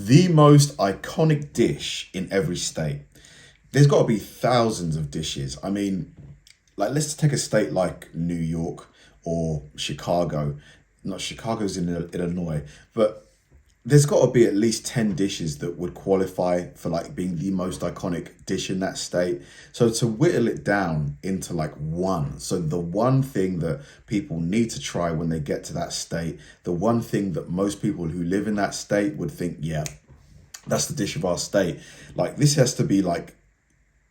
The most iconic dish in every state. There's got to be thousands of dishes. I mean, like, let's take a state like New York or Chicago. Not Chicago's in Illinois, but there's got to be at least 10 dishes that would qualify for like being the most iconic dish in that state. So to whittle it down into like one, so the one thing that people need to try when they get to that state, the one thing that most people who live in that state would think, yeah, that's the dish of our state. Like, this has to be like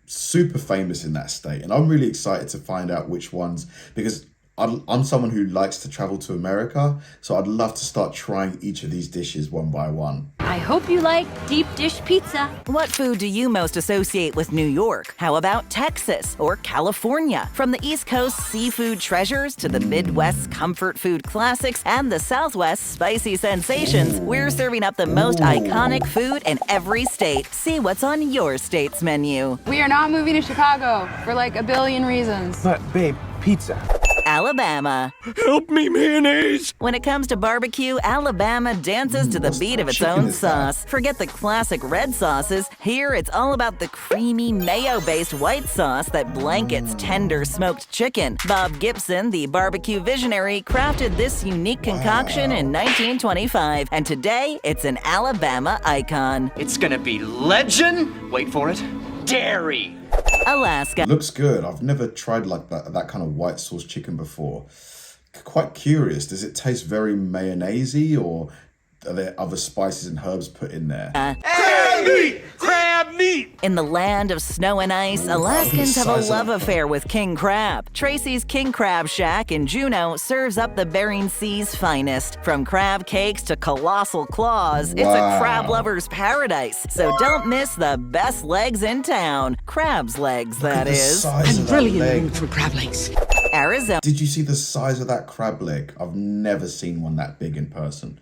super famous in that state. And I'm really excited to find out which ones, because I'm someone who likes to travel to America, so I'd love to start trying each of these dishes one by one. I hope you like deep dish pizza. What food do you most associate with New York? How about Texas or California? From the East Coast seafood treasures to the Midwest comfort food classics and the Southwest spicy sensations, we're serving up the most iconic food in every state. See what's on your state's menu. We are not moving to Chicago for like a billion reasons. But, babe, pizza. Alabama. Help me, mayonnaise! When it comes to barbecue, Alabama dances to the beat of its own sauce. Forget the classic red sauces. Here, it's all about the creamy mayo-based white sauce that blankets tender smoked chicken. Bob Gibson, the barbecue visionary, crafted this unique concoction in 1925, and today, it's an Alabama icon. It's gonna be legend, wait for it, dairy. Alaska. Looks good. I've never tried like that kind of white sauce chicken before. Quite curious. Does it taste very mayonnaise-y, or are there other spices and herbs put in there? Crab meat! Crab meat! In the land of snow and ice, Alaskans have a love affair with king crab. Tracy's King Crab Shack in Juneau serves up the Bering Sea's finest. From crab cakes to colossal claws, it's a crab lover's paradise. So don't miss the best legs in town. Crab's legs, that is. I'm really in the mood for crab legs. Arizona. Did you see the size of that crab leg? I've never seen one that big in person.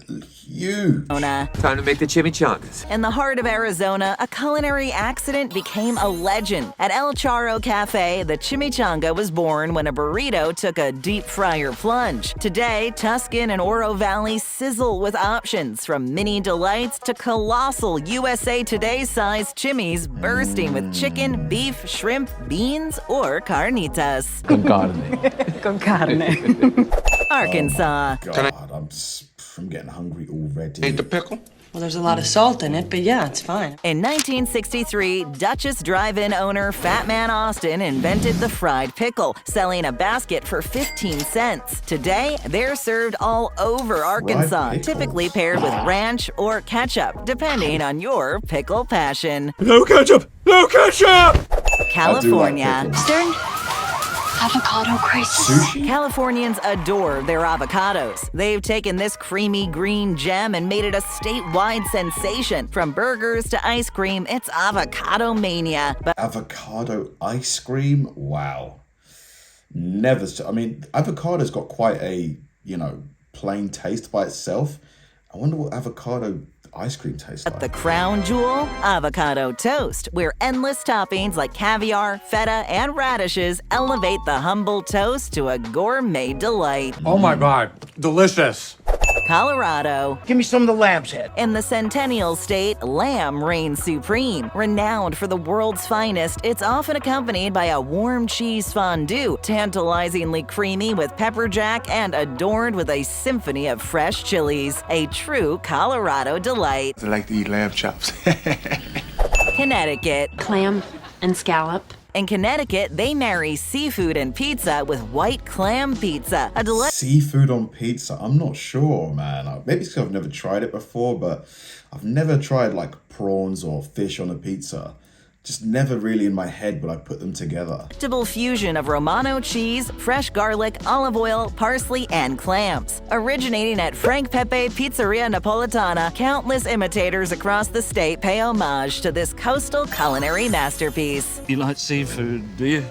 Huge. Time to make the chimichangas. In the heart of Arizona, a culinary accident became a legend. At El Charro Cafe, the chimichanga was born when a burrito took a deep fryer plunge. Today, Tuscan and Oro Valley sizzle with options from mini delights to colossal USA Today-sized chimis bursting with chicken, beef, shrimp, beans, or carnitas. Con carne. Con carne. Arkansas. Oh my God, I'm getting hungry already. Ain't the pickle? Well, there's a lot of salt in it, but yeah, it's fine. In 1963, Duchess Drive-In owner Fat Man Austin invented the fried pickle, selling a basket for 15 cents. Today, they're served all over Arkansas, typically paired with ranch or ketchup, depending on your pickle passion. No ketchup! No ketchup! California. Like Avocado crazy. sushi? Californians adore their avocados. They've taken this creamy green gem and made it a statewide sensation. From burgers to ice cream, it's avocado mania. But Avocado ice cream? Wow. Never. I mean, avocado's got quite a, plain taste by itself. I wonder what avocado ice cream tastes like. the crown jewel, avocado toast, where endless toppings like caviar, feta, and radishes elevate the humble toast to a gourmet delight. Oh my God, delicious. Colorado. Give me some of the lamb's head. In the Centennial State, lamb reigns supreme. Renowned for the world's finest, it's often accompanied by a warm cheese fondue, tantalizingly creamy with pepper jack and adorned with a symphony of fresh chilies. A true Colorado delight. I like to eat lamb chops. Connecticut. Clam and scallop. In Connecticut, they marry seafood and pizza with white clam pizza, a delicious Seafood on pizza? I'm not sure, man. Maybe it's because I've never tried it before, but I've never tried like prawns or fish on a pizza. Just never really in my head would I put them together. fusion of Romano cheese, fresh garlic, olive oil, parsley, and clams. Originating at Frank Pepe Pizzeria Napolitana, countless imitators across the state pay homage to this coastal culinary masterpiece. You like seafood, do you?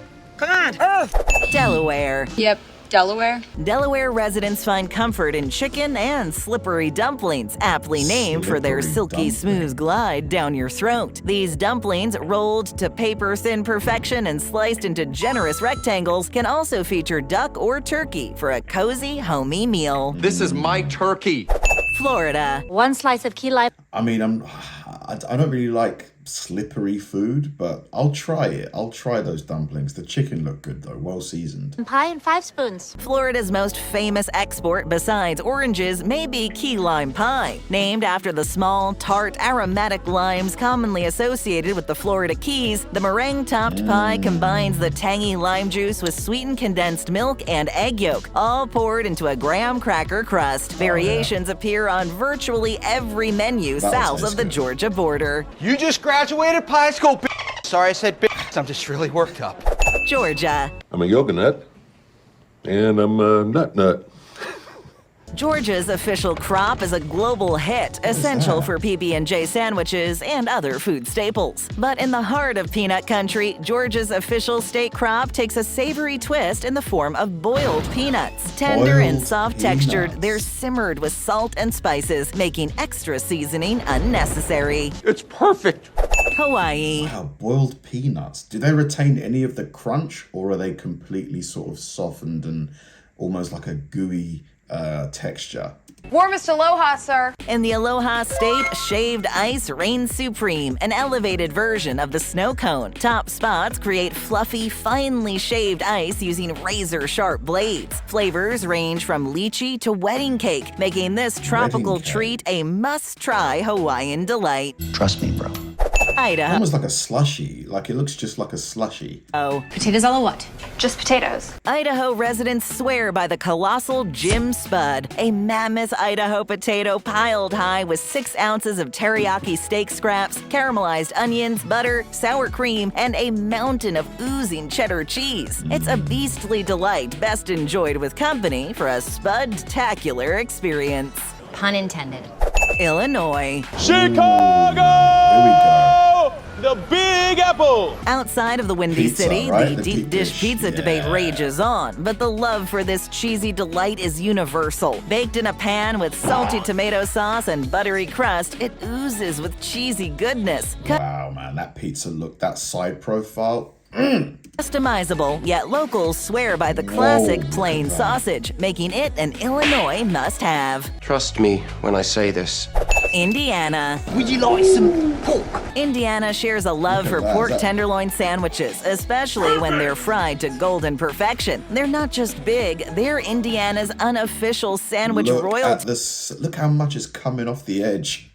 Delaware. Yep, Delaware. Delaware residents find comfort in chicken and slippery dumplings, aptly named for their silky smooth glide down your throat. These dumplings, rolled to paper-thin perfection and sliced into generous rectangles, can also feature duck or turkey for a cozy, homey meal. This is my turkey. Florida. One slice of key lime. I mean, I don't really like slippery food, but I'll try it. I'll try those dumplings. The chicken look good though, well seasoned. Pie and 5 spoons. Florida's most famous export besides oranges may be key lime pie. Named after the small, tart, aromatic limes commonly associated with the Florida Keys, the meringue-topped pie combines the tangy lime juice with sweetened condensed milk and egg yolk, all poured into a graham cracker crust. Variations appear on virtually every menu south of the Georgia border. You just graduated high school, b****. Sorry I said b****. I'm just really worked up. Georgia. I'm a yoga nut, and I'm a nut. Georgia's official crop is a global hit, essential for PB&J sandwiches and other food staples. But in the heart of peanut country, Georgia's official state crop takes a savory twist in the form of boiled peanuts. Tender and soft-textured, they're simmered with salt and spices, making extra seasoning unnecessary. It's perfect. Hawaii. Wow, boiled peanuts. Do they retain any of the crunch, or are they completely sort of softened and almost like a gooey texture? Warmest aloha, sir. In the Aloha State, shaved ice reigns supreme, an elevated version of the snow cone. Top spots create fluffy, finely shaved ice using razor-sharp blades. Flavors range from lychee to wedding cake, making this tropical treat a must-try Hawaiian delight. Trust me, bro. Idaho. Almost like a slushy. Like it looks just like a slushy. Potatoes a la what? Just potatoes. Idaho residents swear by the colossal Jim Spud, a mammoth Idaho potato piled high with 6 ounces of teriyaki steak scraps, caramelized onions, butter, sour cream, and a mountain of oozing cheddar cheese. It's a beastly delight, best enjoyed with company for a spud-tacular experience. Pun intended. Illinois. Chicago! Here we go. The Big Apple! Outside of the Windy Pizza, City, right? the The deep deep dish dish, pizza debate rages on, but the love for this cheesy delight is universal. Baked in a pan with salty tomato sauce and buttery crust, it oozes with cheesy goodness. Wow, man, that pizza look, that side profile. Customizable, yet locals swear by the classic plain sausage, making it an Illinois must-have. Trust me when I say this. Indiana. Would you like some pork? Indiana shares a love for pork tenderloin sandwiches, especially when they're fried to golden perfection. They're not just big, they're Indiana's unofficial sandwich royalty. Look how much is coming off the edge.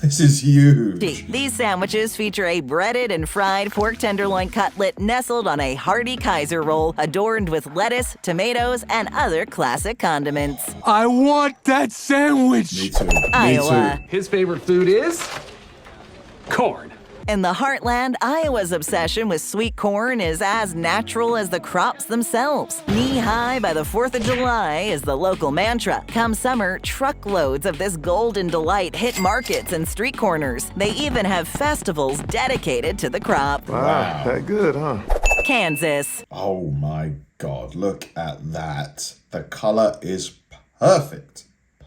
This is huge. These sandwiches feature a breaded and fried pork tenderloin cutlet nestled on a hearty Kaiser roll, adorned with lettuce, tomatoes, and other classic condiments. I want that sandwich! Me too. Iowa. His favorite food is corn. In the heartland, Iowa's obsession with sweet corn is as natural as the crops themselves. Knee-high by the 4th of July is the local mantra. Come summer, truckloads of this golden delight hit markets and street corners. They even have festivals dedicated to the crop. Wow, that good, huh? Kansas. Oh my God, look at that. The color is perfect.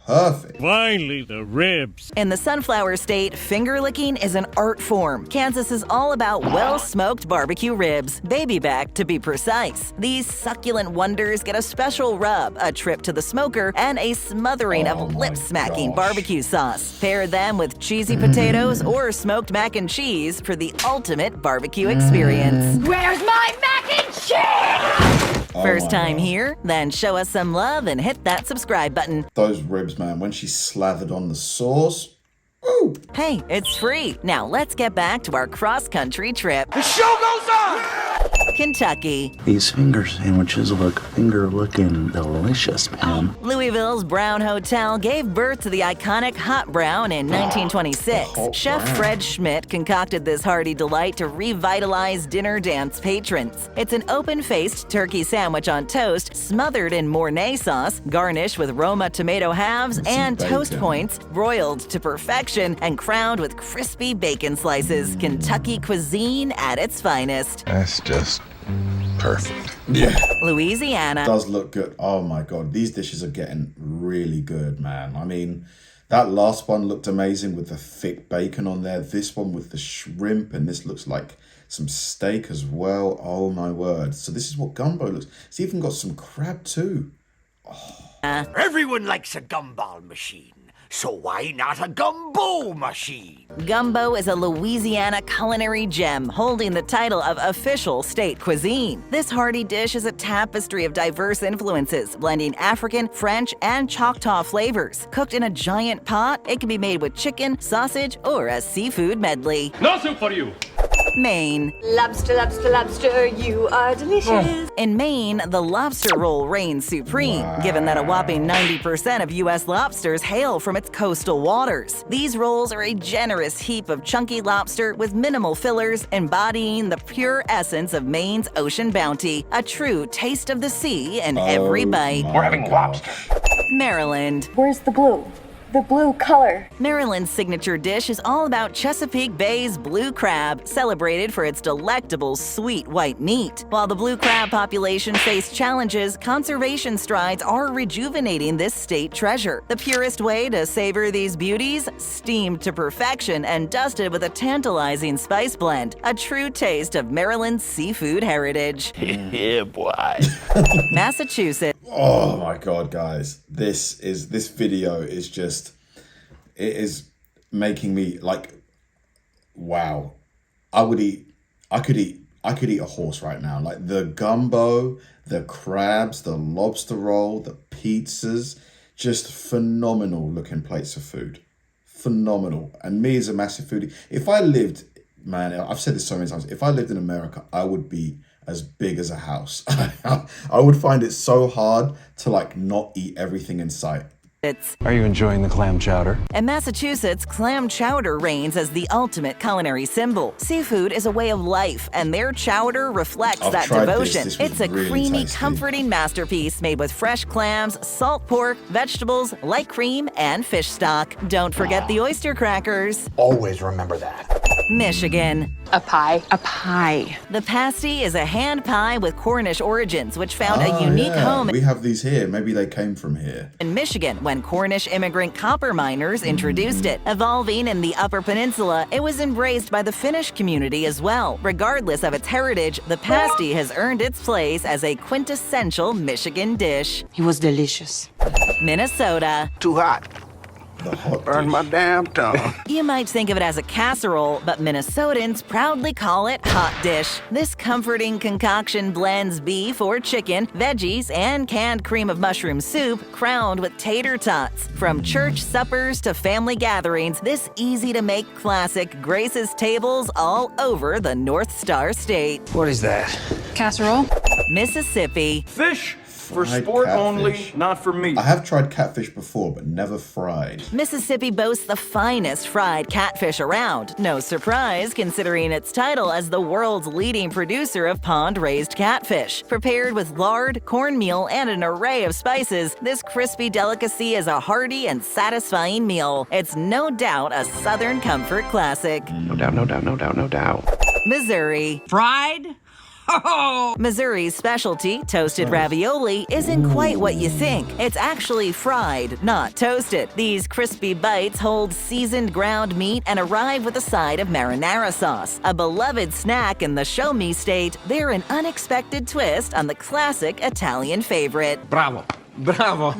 Perfect. Finally, the ribs. In the Sunflower State, finger-licking is an art form. Kansas is all about well-smoked barbecue ribs, baby back to be precise. These succulent wonders get a special rub, a trip to the smoker, and a smothering of lip-smacking barbecue sauce. Pair them with cheesy potatoes or smoked mac and cheese for the ultimate barbecue experience. Where's my mac and cheese? First time here? Then show us some love and hit that subscribe button. Those ribs, man, when she's slathered on the sauce. Ooh. Hey, it's free. Now let's get back to our cross-country trip. The show goes on! Kentucky. These finger sandwiches look finger-looking delicious, man. Louisville's Brown Hotel gave birth to the iconic Hot Brown in 1926. Chef Fred Schmidt concocted this hearty delight to revitalize dinner dance patrons. It's an open-faced turkey sandwich on toast, smothered in Mornay sauce, garnished with Roma tomato halves and toast points, broiled to perfection, and crowned with crispy bacon slices. Kentucky cuisine at its finest. That's just perfect. Yeah. Louisiana. Does look good. Oh my God, these dishes are getting really good, man. I mean, that last one looked amazing with the thick bacon on there. This one with the shrimp, and this looks like some steak as well. Oh my word. So this is what gumbo looks. It's even got some crab too. Everyone likes a gumball machine. so why not a gumbo machine? Gumbo is a Louisiana culinary gem holding the title of official state cuisine. This hearty dish is a tapestry of diverse influences, blending African, French, and Choctaw flavors. Cooked in a giant pot, it can be made with chicken, sausage, or a seafood medley. No soup for you. Maine. Lobster, lobster, lobster, you are delicious. In Maine, the lobster roll reigns supreme, given that a whopping 90% of U.S. lobsters hail from its coastal waters. These rolls are a generous heap of chunky lobster with minimal fillers, embodying the pure essence of Maine's ocean bounty, a true taste of the sea in every bite. We're having lobster. Maryland. Where's the blue? The blue color. Maryland's signature dish is all about Chesapeake Bay's blue crab, celebrated for its delectable sweet white meat. While the blue crab population faced challenges, conservation strides are rejuvenating this state treasure. The purest way to savor these beauties? Steamed to perfection and dusted with a tantalizing spice blend, a true taste of Maryland's seafood heritage. Yeah, boy. Massachusetts. Oh my God, guys. This video is just, it is making me like, wow. I could eat a horse right now. Like the gumbo, the crabs, the lobster roll, the pizzas, just phenomenal looking plates of food. Phenomenal. And me as a massive foodie, if I lived, man, I've said this so many times, if I lived in America, I would be as big as a house. I would find it so hard to like not eat everything in sight. Are you enjoying the clam chowder? In Massachusetts, clam chowder reigns as the ultimate culinary symbol. Seafood is a way of life, and their chowder reflects that devotion. It's a really creamy, tasty. comforting masterpiece made with fresh clams, salt pork, vegetables, light cream, and fish stock. Don't forget the oyster crackers. Always remember that. Michigan. A pie. A pie. The pasty is a hand pie with Cornish origins, which found a unique home We have these here. Maybe they came from here. in Michigan when Cornish immigrant copper miners introduced it. Evolving in the Upper Peninsula, it was embraced by the Finnish community as well. Regardless of its heritage, the pasty has earned its place as a quintessential Michigan dish. It was delicious. Minnesota. Too hot. The hot Burn dish. my damn tongue. You might think of it as a casserole, but Minnesotans proudly call it hot dish. This comforting concoction blends beef or chicken, veggies, and canned cream of mushroom soup, crowned with tater tots. From church suppers to family gatherings, this easy-to-make classic graces tables all over the North Star State. What is that? Casserole. Mississippi. Fish for Fried sport catfish. only, not for meat. I have tried catfish before, but never fried. Mississippi boasts the finest fried catfish around. No surprise, considering its title as the world's leading producer of pond-raised catfish. Prepared with lard, cornmeal, and an array of spices, this crispy delicacy is a hearty and satisfying meal. It's no doubt a Southern comfort classic. No doubt, no doubt, no doubt, no doubt. Missouri. Fried? Oh! Missouri's specialty, toasted ravioli, isn't quite what you think. It's actually fried, not toasted. These crispy bites hold seasoned ground meat and arrive with a side of marinara sauce. A beloved snack in the Show Me state, they're an unexpected twist on the classic Italian favorite. Bravo. Bravo.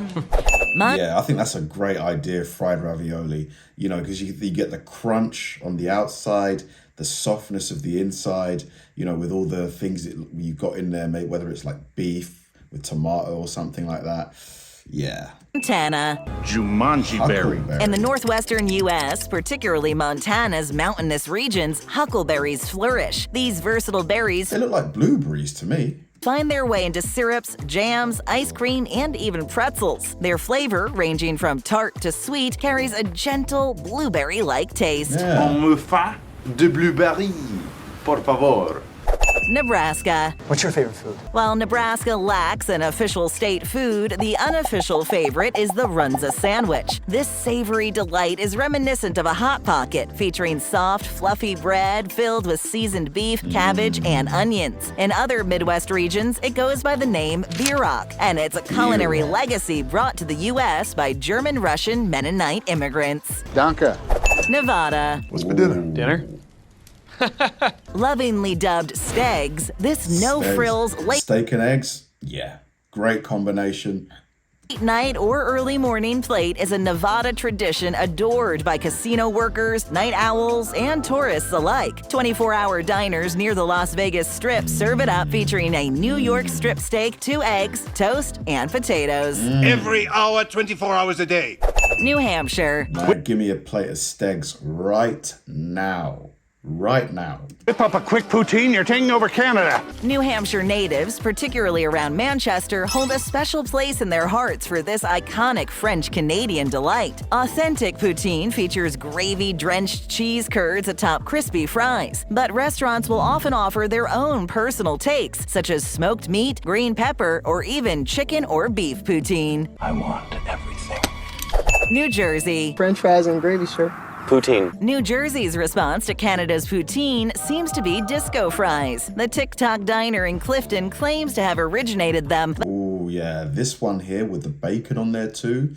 Yeah, I think that's a great idea, fried ravioli. You know, because you get the crunch on the outside, the softness of the inside, you know, with all the things that you've got in there, mate, whether it's like beef with tomato or something like that. Yeah. Montana. Jumanji berry. Huckleberry. In the northwestern U.S., particularly Montana's mountainous regions, huckleberries flourish. These versatile berries They look like blueberries to me. find their way into syrups, jams, ice cream, and even pretzels. Their flavor, ranging from tart to sweet, carries a gentle blueberry-like taste. Yeah. On me fait de blueberry, por favor. Nebraska. What's your favorite food? While Nebraska lacks an official state food, the unofficial favorite is the Runza sandwich. This savory delight is reminiscent of a Hot Pocket, featuring soft, fluffy bread filled with seasoned beef, cabbage, and onions. In other Midwest regions, it goes by the name Bierock, and it's a culinary legacy brought to the U.S. by German-Russian Mennonite immigrants. Danke. Nevada. What's for dinner? Dinner? Lovingly dubbed Stegs, this no-frills lake Steak and eggs? Yeah. Great combination. Late night or early morning plate is a Nevada tradition adored by casino workers, night owls, and tourists alike. 24-hour diners near the Las Vegas Strip serve it up featuring a New York strip steak, 2 eggs, toast, and potatoes. Every hour, 24 hours a day. New Hampshire. Give me a plate of steaks right now. Right now. Whip up a quick poutine, you're taking over Canada. New Hampshire natives, particularly around Manchester, hold a special place in their hearts for this iconic French-Canadian delight. Authentic poutine features gravy-drenched cheese curds atop crispy fries, but restaurants will often offer their own personal takes, such as smoked meat, green pepper, or even chicken or beef poutine. I want everything. New Jersey. French fries and gravy, sir. Poutine. New Jersey's response to Canada's poutine seems to be disco fries. The TikTok diner in Clifton claims to have originated them. Oh yeah, this one here with the bacon on there too.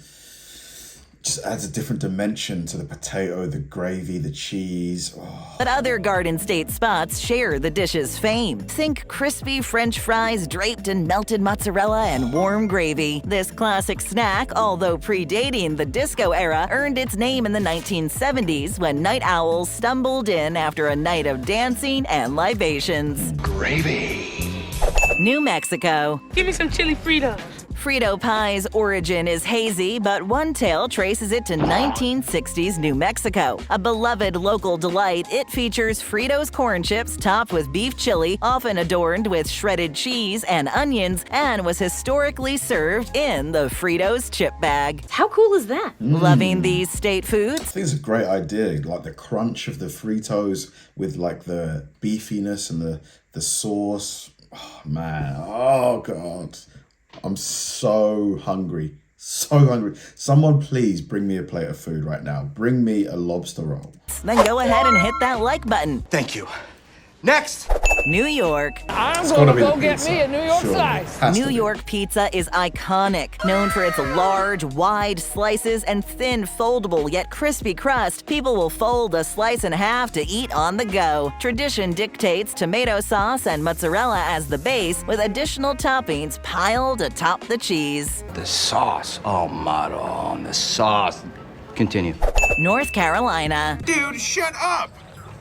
Just adds a different dimension to the potato, the gravy, the cheese. Oh. But other Garden State spots share the dish's fame. Think crispy French fries draped in melted mozzarella and warm gravy. This classic snack, although predating the disco era, earned its name in the 1970s when night owls stumbled in after a night of dancing and libations. Gravy. New Mexico. Give me some chili Fritos. Frito pie's origin is hazy, but one tale traces it to 1960s New Mexico. A beloved local delight, it features Fritos corn chips topped with beef chili, often adorned with shredded cheese and onions, and was historically served in the Fritos chip bag. How cool is that? Loving these state foods? I think it's a great idea, like the crunch of the Fritos with like the beefiness and the sauce. Oh man, oh God. I'm so hungry. So hungry. Someone please bring me a plate of food right now. Bring me a lobster roll. Then go ahead and hit that like button. Thank you. Next. New York. I'm gonna go get me a New York slice. New York pizza is iconic. Known for its large, wide slices and thin, foldable yet crispy crust, people will fold a slice in half to eat on the go. Tradition dictates tomato sauce and mozzarella as the base, with additional toppings piled atop the cheese. The sauce. Oh, Maron, the sauce. Continue. North Carolina. Dude, shut up.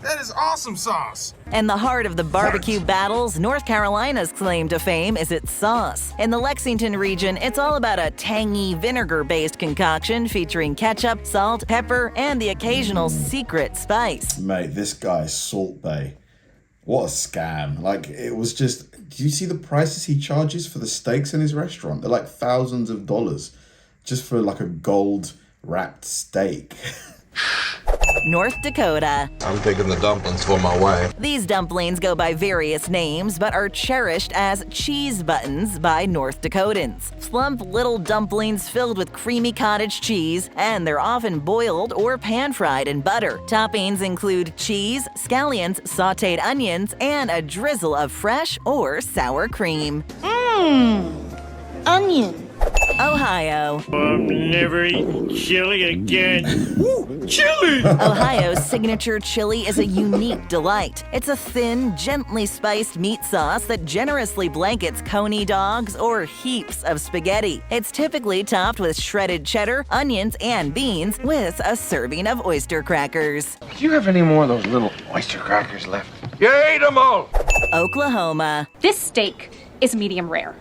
That is awesome sauce. In the heart of the barbecue battles, North Carolina's claim to fame is its sauce. In the Lexington region, it's all about a tangy, vinegar-based concoction featuring ketchup, salt, pepper, and the occasional secret spice. Mate, this guy, Salt Bae. What a scam. Like, it was just... Do you see the prices he charges for the steaks in his restaurant? They're like thousands of dollars just for like a gold-wrapped steak. North Dakota. I'm taking the dumplings for my wife. These dumplings go by various names, but are cherished as cheese buttons by North Dakotans. Plump little dumplings filled with creamy cottage cheese, and they're often boiled or pan-fried in butter. Toppings include cheese, scallions, sautéed onions, and a drizzle of fresh or sour cream. Onion. Ohio. I'm never eating chili again. Chili! Ohio's signature chili is a unique delight. It's a thin, gently spiced meat sauce that generously blankets coney dogs or heaps of spaghetti. It's typically topped with shredded cheddar, onions, and beans, with a serving of oyster crackers. Do you have any more of those little oyster crackers left? You ate them all! Oklahoma. This steak is medium rare.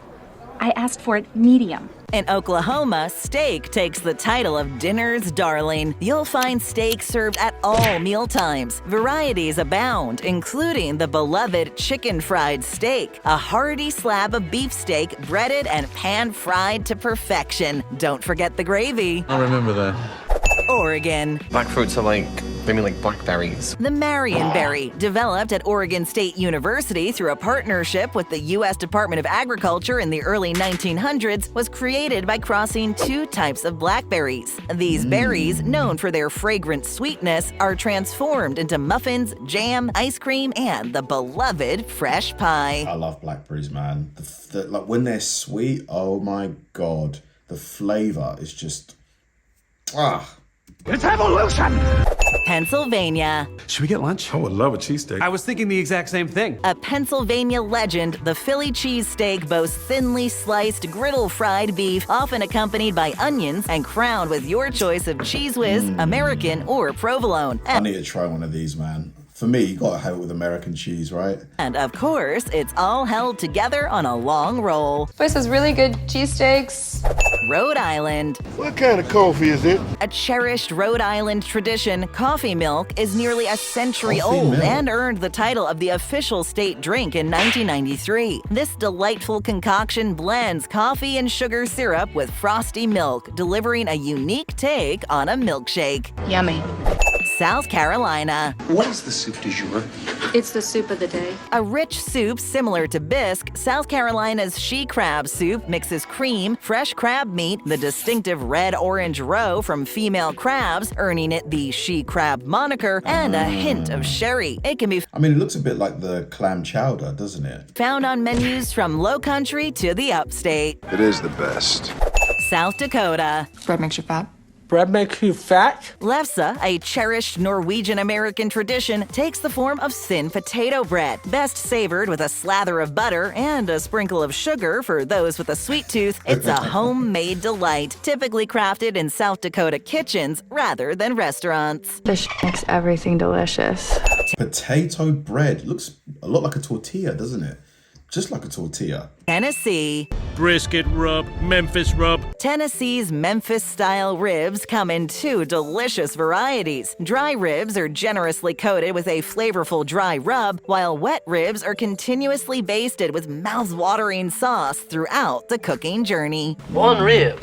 I asked for it medium. In Oklahoma, steak takes the title of dinner's darling. You'll find steak served at all mealtimes. Varieties abound, including the beloved chicken fried steak, a hearty slab of beef steak breaded and pan-fried to perfection. Don't forget the gravy. I remember that. Oregon. Black fruits are like, maybe like blackberries. The Marionberry, developed at Oregon State University through a partnership with the U.S. Department of Agriculture in the early 1900s, was created by crossing two types of blackberries. These berries, known for their fragrant sweetness, are transformed into muffins, jam, ice cream, and the beloved fresh pie. I love blackberries, man. Like when they're sweet, oh my God. The flavor is just... It's evolution! Pennsylvania. Should we get lunch? I would love a cheesesteak. I was thinking the exact same thing. A Pennsylvania legend, the Philly cheesesteak boasts thinly sliced, griddle-fried beef, often accompanied by onions and crowned with your choice of Cheese Whiz, American, or provolone. I need to try one of these, man. For me, you gotta have it with American cheese, right? And of course, it's all held together on a long roll. Place has really good cheesesteaks. Rhode Island. What kind of coffee is it? A cherished Rhode Island tradition, coffee milk is nearly a century Coffee old milk. and earned the title of the official state drink in 1993. This delightful concoction blends coffee and sugar syrup with frosty milk, delivering a unique take on a milkshake. Yummy. South Carolina. What is the soup du jour? It's the soup of the day. A rich soup similar to bisque, South Carolina's she crab soup mixes cream, fresh crab meat, the distinctive red-orange roe from female crabs, earning it the she crab moniker, and a hint of sherry. It can be I mean, it looks a bit like the clam chowder, doesn't it? found on menus from low country to the upstate. It is the best. South Dakota. Bread makes you fat. Bread makes you fat? Lefse, a cherished Norwegian-American tradition, takes the form of thin potato bread, best savored with a slather of butter and a sprinkle of sugar for those with a sweet tooth. It's a homemade delight, typically crafted in South Dakota kitchens rather than restaurants. This makes everything delicious. Potato bread looks a lot like a tortilla, doesn't it? Just like a tortilla. Tennessee. Brisket rub, Memphis rub. Tennessee's Memphis-style ribs come in two delicious varieties. Dry ribs are generously coated with a flavorful dry rub, while wet ribs are continuously basted with mouth-watering sauce throughout the cooking journey. One rib.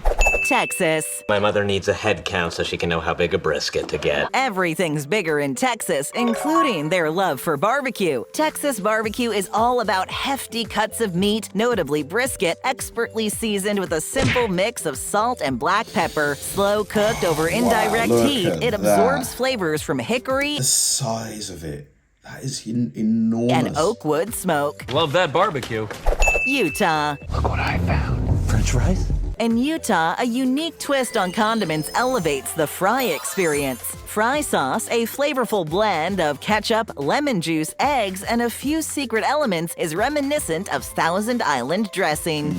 Texas. My mother needs a head count so she can know how big a brisket to get. Everything's bigger in Texas, including their love for barbecue. Texas barbecue is all about hefty cuts of meat, notably brisket, expertly seasoned with a simple mix of salt and black pepper. Slow cooked over indirect look heat, at it that. absorbs flavors from hickory The size of it. That is enormous. and oak wood smoke. Love that barbecue. Utah. Look what I found. French fries? In Utah, a unique twist on condiments elevates the fry experience. Fry sauce, a flavorful blend of ketchup, lemon juice, eggs, and a few secret elements, is reminiscent of Thousand Island dressing.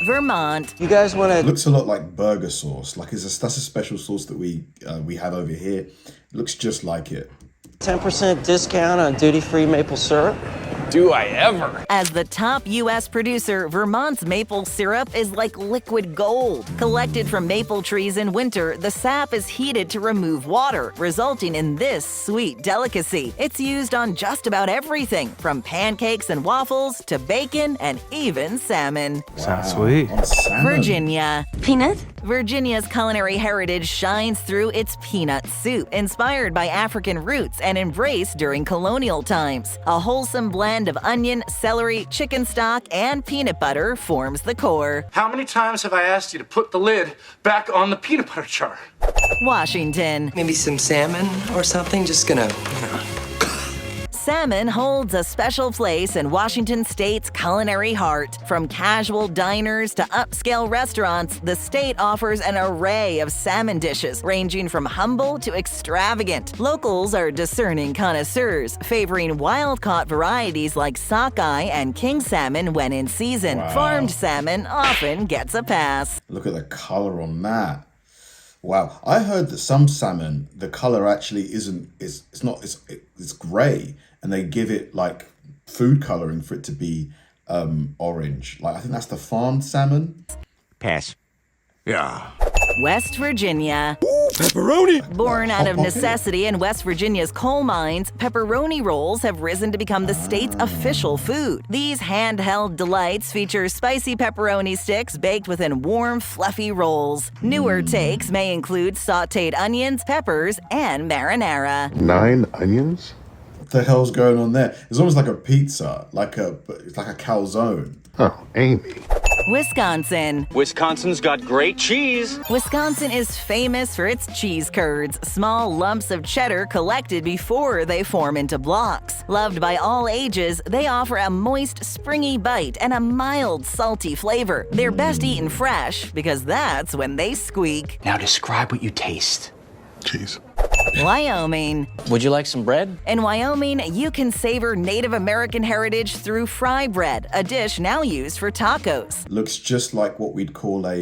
Vermont. You guys want It to... looks a lot like burger sauce. Like that's a special sauce that we have over here. It looks just like it. 10% discount on duty-free maple syrup? Do I ever? As the top U.S. producer, Vermont's maple syrup is like liquid gold. Collected from maple trees in winter, the sap is heated to remove water, resulting in this sweet delicacy. It's used on just about everything, from pancakes and waffles to bacon and even salmon. Sounds sweet. On salmon. Virginia. Peanut? Virginia's culinary heritage shines through its peanut soup, inspired by African roots and embraced during colonial times. A wholesome blend of onion, celery, chicken stock, and peanut butter forms the core. How many times have I asked you to put the lid back on the peanut butter jar? Washington. Maybe some salmon or something? Just gonna, Salmon holds a special place in Washington State's culinary heart. From casual diners to upscale restaurants, the state offers an array of salmon dishes, ranging from humble to extravagant. Locals are discerning connoisseurs, favoring wild-caught varieties like sockeye and king salmon when in season. Wow. Farmed salmon often gets a pass. Look at the color on that. Wow, I heard that some salmon, the color actually it's gray, and they give it like food coloring for it to be orange. Like I think that's the farmed salmon. Pass. Yeah. West Virginia. Pepperoni. Born out of necessity in West Virginia's coal mines, pepperoni rolls have risen to become the state's official food. These handheld delights feature spicy pepperoni sticks baked within warm, fluffy rolls. Newer takes may include sautéed onions, peppers, and marinara. 9 onions? What the hell's going on there? It's almost like a pizza, it's like a calzone. Oh, Amy. Wisconsin. Wisconsin's got great cheese. Wisconsin is famous for its cheese curds, small lumps of cheddar collected before they form into blocks. Loved by all ages, they offer a moist, springy bite and a mild, salty flavor. They're best eaten fresh because that's when they squeak. Now describe what you taste. Cheese. Wyoming. Would you like some bread? In Wyoming, you can savor Native American heritage through fry bread, a dish now used for tacos. Looks just like what we'd call a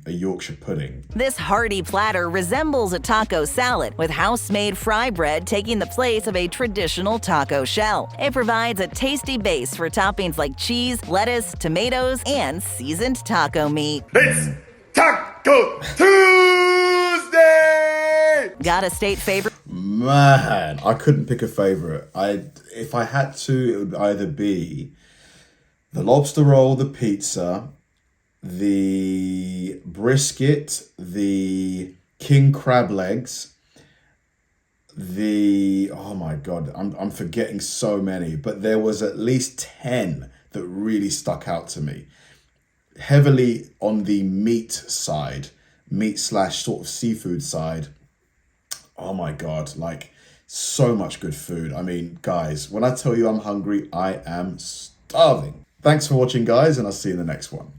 Yorkshire pudding. This hearty platter resembles a taco salad, with house-made fry bread taking the place of a traditional taco shell. It provides a tasty base for toppings like cheese, lettuce, tomatoes, and seasoned taco meat. It's Taco Tuesday! Got a state favorite? Man, I couldn't pick a favorite. If I had to, it would either be the lobster roll, the pizza, the brisket, the king crab legs, oh my God, I'm forgetting so many, but there was at least 10 that really stuck out to me. Heavily on the meat side, meat / sort of seafood side. Oh my God, like so much good food. I mean, guys, when I tell you I'm hungry, I am starving. Thanks for watching, guys, and I'll see you in the next one.